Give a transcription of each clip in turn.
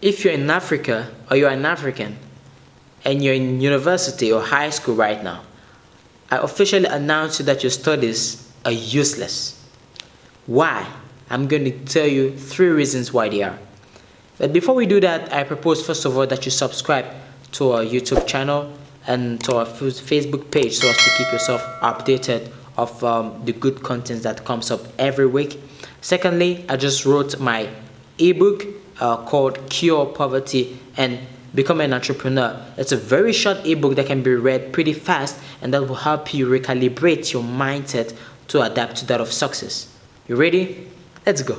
If you're in Africa or you're an African and you're in university or high school right now, I officially announce you that your studies are useless. Why? I'm going to tell you 3 reasons why they are. But before we do that, I propose first of all that you subscribe to our YouTube channel and to our Facebook page so as to keep yourself updated of the good content that comes up every week. Secondly, I just wrote my ebook called Cure Poverty and Become an Entrepreneur. It's a very short ebook that can be read pretty fast and that will help you recalibrate your mindset to adapt to that of success. You ready? Let's go.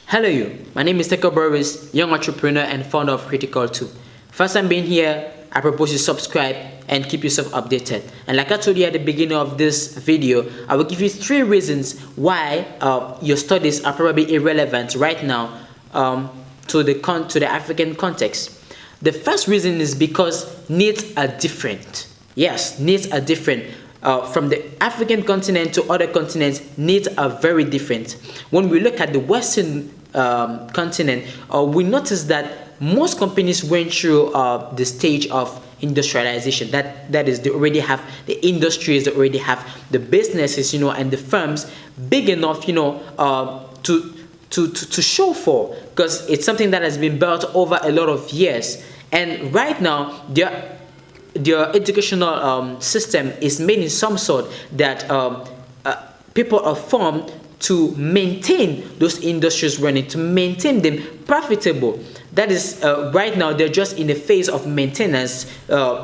Hello you, my name is Teko Boris, young entrepreneur and founder of Critical 2. First time being here, I propose you subscribe and keep yourself updated. And like I told you at the beginning of this video, I will give you 3 reasons why your studies are probably irrelevant right now to the African context. The first reason is because needs are different. Yes, needs are different. From the African continent to other continents, needs are very different. When we look at the Western continent, we notice that most companies went through the stage of industrialization. That is, they already have the industries, they already have the businesses, and the firms big enough, to show for, because it's something that has been built over a lot of years. And right now, their educational system is made in some sort that people are formed to maintain those industries running, to maintain them profitable. That is, right now they're just in a phase of maintenance,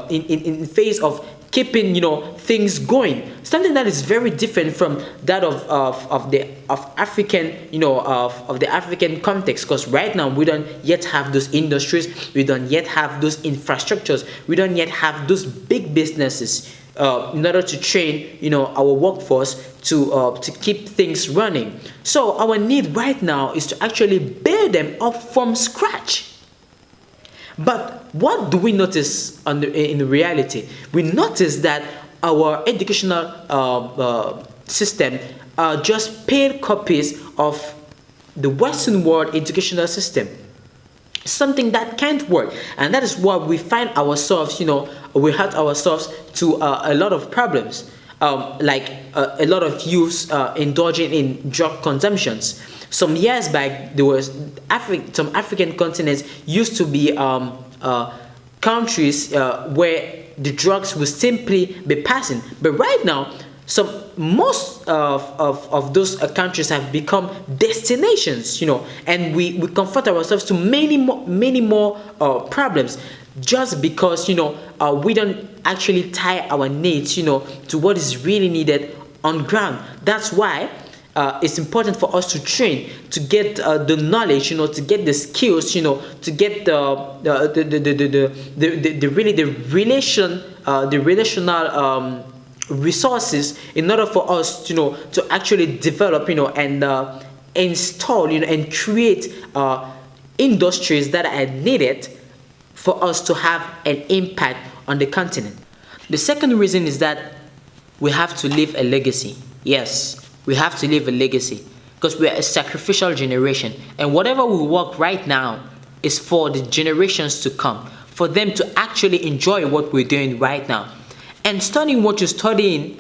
in phase of keeping things going. Something that is very different from that of the African of the African context. Because right now we don't yet have those industries, we don't yet have those infrastructures, we don't yet have those big businesses in order to train our workforce to keep things running. So our need right now is to actually build them up from scratch. But what do we notice in reality? We notice that our educational system are just paid copies of the Western world educational system. Something that can't work, and that is why we find ourselves, we hurt ourselves to a lot of problems, like a lot of youths indulging in drug consumptions. Some years back, there was some African continents used to be countries where the drugs would simply be passing, but right now, most of those countries have become destinations, and we confront ourselves to many more problems just because we don't actually tie our needs to what is really needed on ground. That's why it's important for us to train, to get the knowledge, to get the skills, to get the relational resources in order for us to actually develop and install and create industries that are needed for us to have an impact on the continent. The second reason is that we have to leave a legacy. Yes, we have to leave a legacy because we are a sacrificial generation, and whatever we work right now is for the generations to come, for them to actually enjoy what we're doing right now. And studying what you're studying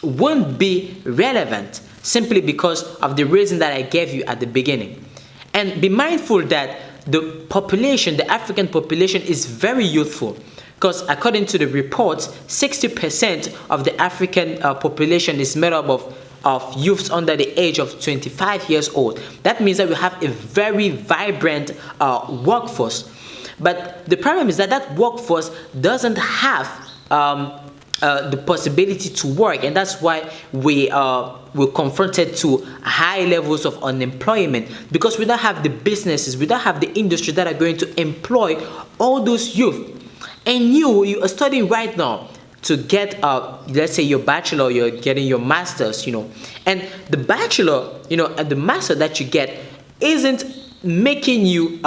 won't be relevant simply because of the reason that I gave you at the beginning. And be mindful that the population, the African population, is very youthful, because according to the reports, 60% of the African population is made up of youths under the age of 25 years old. That means that we have a very vibrant workforce. But the problem is that workforce doesn't have the possibility to work, and that's why we're confronted to high levels of unemployment, because we don't have the businesses, we don't have the industry that are going to employ all those youth. And you are studying right now to get let's say your bachelor, you're getting your master's, and the bachelor and the master that you get isn't making you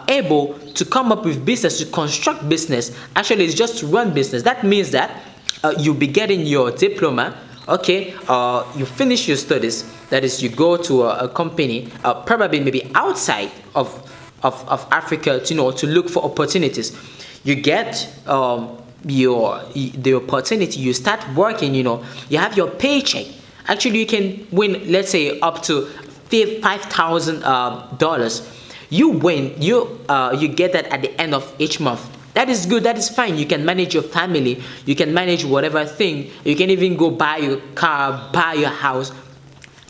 able to come up with business, to construct business. Actually, it's just to run business. That means that you'll be getting your diploma. Okay, you finish your studies. That is, you go to a company, probably maybe outside of Africa, to, to look for opportunities. You get the opportunity. You start working. You have your paycheck. Actually, you can win, let's say, up to $5,000. You win. You get that at the end of each month. That is good. That is fine. You can manage your family. You can manage whatever thing. You can even go buy your car, buy your house,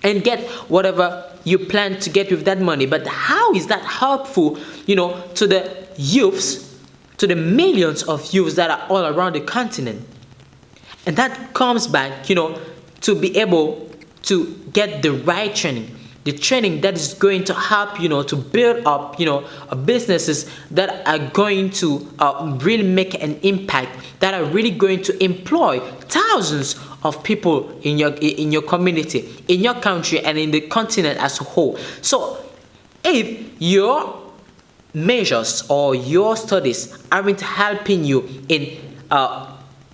and get whatever you plan to get with that money. But how is that helpful, to the youths, to the millions of youths that are all around the continent? And that comes back, to be able to get the right training. The training that is going to help, to build up, businesses that are going to really make an impact, that are really going to employ thousands of people in your community, in your country, and in the continent as a whole. So, if your measures or your studies aren't helping you in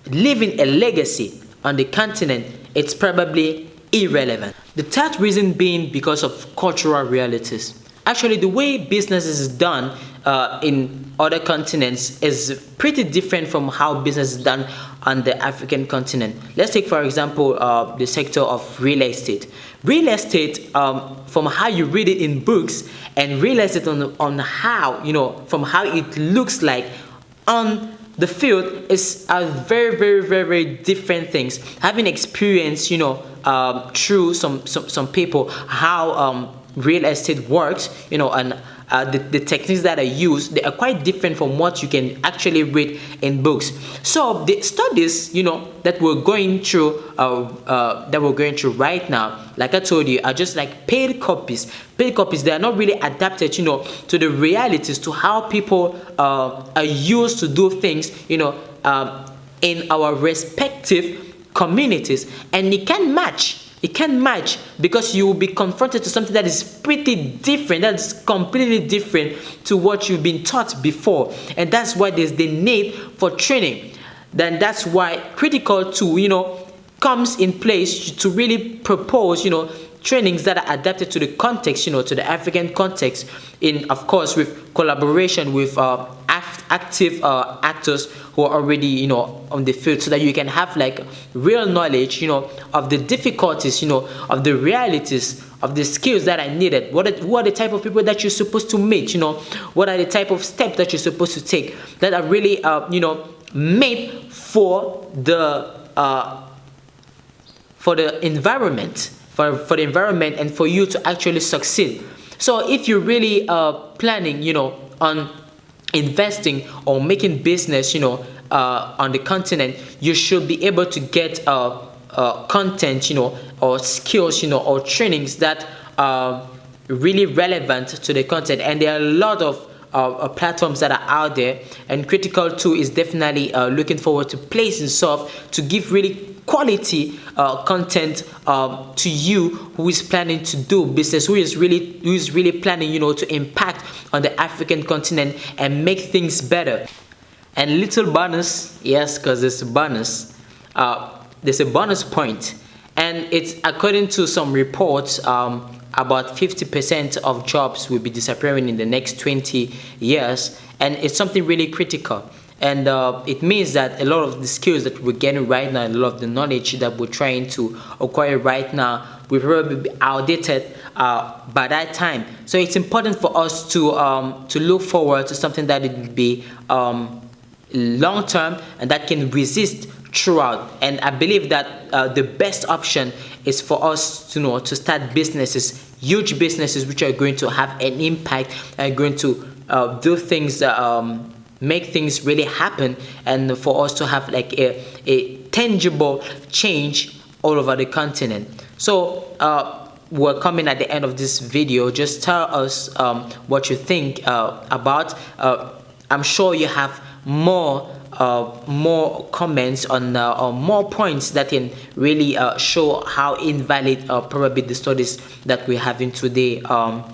leaving a legacy on the continent, it's probably irrelevant. The third reason being because of cultural realities. Actually, the way business is done in other continents is pretty different from how business is done on the African continent. Let's take, for example, the sector of real estate. Real estate, from how you read it in books, and real estate on how, from how it looks like on the field, is very, very, very, very different things. Having experienced, through some people, how real estate works, and the techniques that are used, they are quite different from what you can actually read in books. So the studies, that we're going through, right now, like I told you, are just like paid copies. Paid copies. They are not really adapted, to the realities, to how people are used to do things, in our respective communities, and it can match. It can match because you will be confronted to something that is pretty different, that's completely different to what you've been taught before. And that's why there's the need for training. Then that's why critical to, comes in place to really propose, trainings that are adapted to the context, to the African context, in, of course, with collaboration with active actors who are already, on the field, so that you can have like real knowledge, of the difficulties, of the realities, of the skills that are needed. Who are the type of people that you're supposed to meet? What are the type of steps that you're supposed to take that are really, made for the environment, for the environment, and for you to actually succeed. So if you're really planning, on investing or making business, on the continent, you should be able to get content, or skills, or trainings that are really relevant to the content. And there are a lot of platforms that are out there, and Critical 2 is definitely looking forward to placing itself to give really quality content to you who is planning to do business, who is really planning, to impact on the African continent and make things better. And little bonus, yes, because there's a bonus. There's a bonus point, and it's according to some reports. About 50% of jobs will be disappearing in the next 20 years, and it's something really critical. And it means that a lot of the skills that we're getting right now, a lot of the knowledge that we're trying to acquire right now, will probably be outdated by that time. So it's important for us to look forward to something that it will be long term and that can resist throughout. And I believe that the best option is for us to start businesses, huge businesses, which are going to have an impact and going to do things, make things really happen, and for us to have like a tangible change all over the continent. So we're coming at the end of this video. Just tell us what you think about. I'm sure you have more comments on or more points that can really show how invalid probably the studies that we're having today are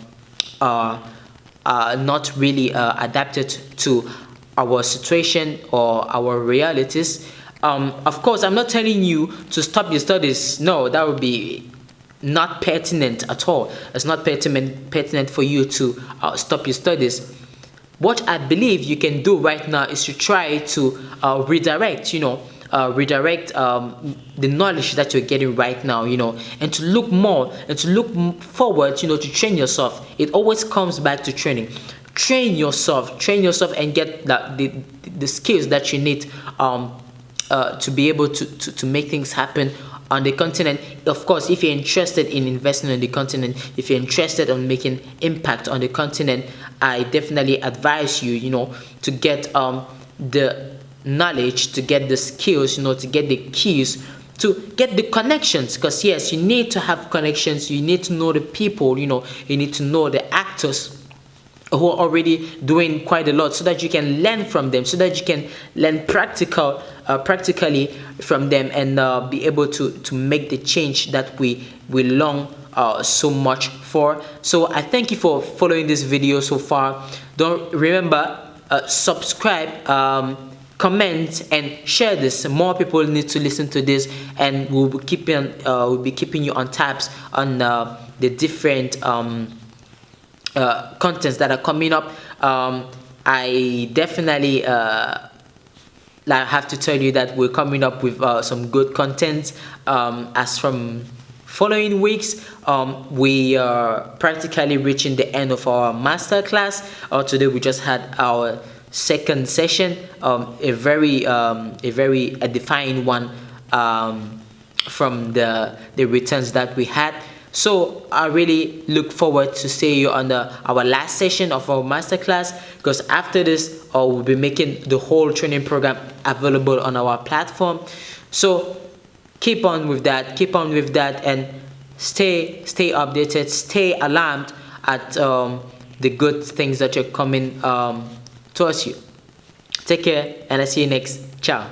not really adapted to our situation or our realities. Of course, I'm not telling you to stop your studies. No, that would be not pertinent at all. It's not pertinent for you to stop your studies. What I believe you can do right now is to try to redirect, redirect the knowledge that you're getting right now, and to look more and to look forward, to train yourself. It always comes back to training. Train yourself and get the skills that you need to be able to make things happen on the continent. Of course, if you're interested in investing on the continent, if you're interested on making impact on the continent, I definitely advise you, to get the knowledge, to get the skills, to get the keys, to get the connections. Because yes, you need to have connections. You need to know the people. You need to know the actors who are already doing quite a lot, so that you can learn from them, so that you can learn practically from them, and be able to make the change that we long so much for. So I thank you for following this video so far. Don't remember, subscribe, comment, and share this. More people need to listen to this, and we'll be keeping you on tabs on the different contents that are coming up. I definitely have to tell you that we're coming up with some good content. As from following weeks, we are practically reaching the end of our master class. Today we just had our second session, a very edifying one, from the returns that we had. So I really look forward to see you on our last session of our masterclass, because after this we'll be making the whole training program available on our platform. So keep on with that, and stay updated, stay alarmed at the good things that are coming towards you. Take care, and I see you next. Ciao.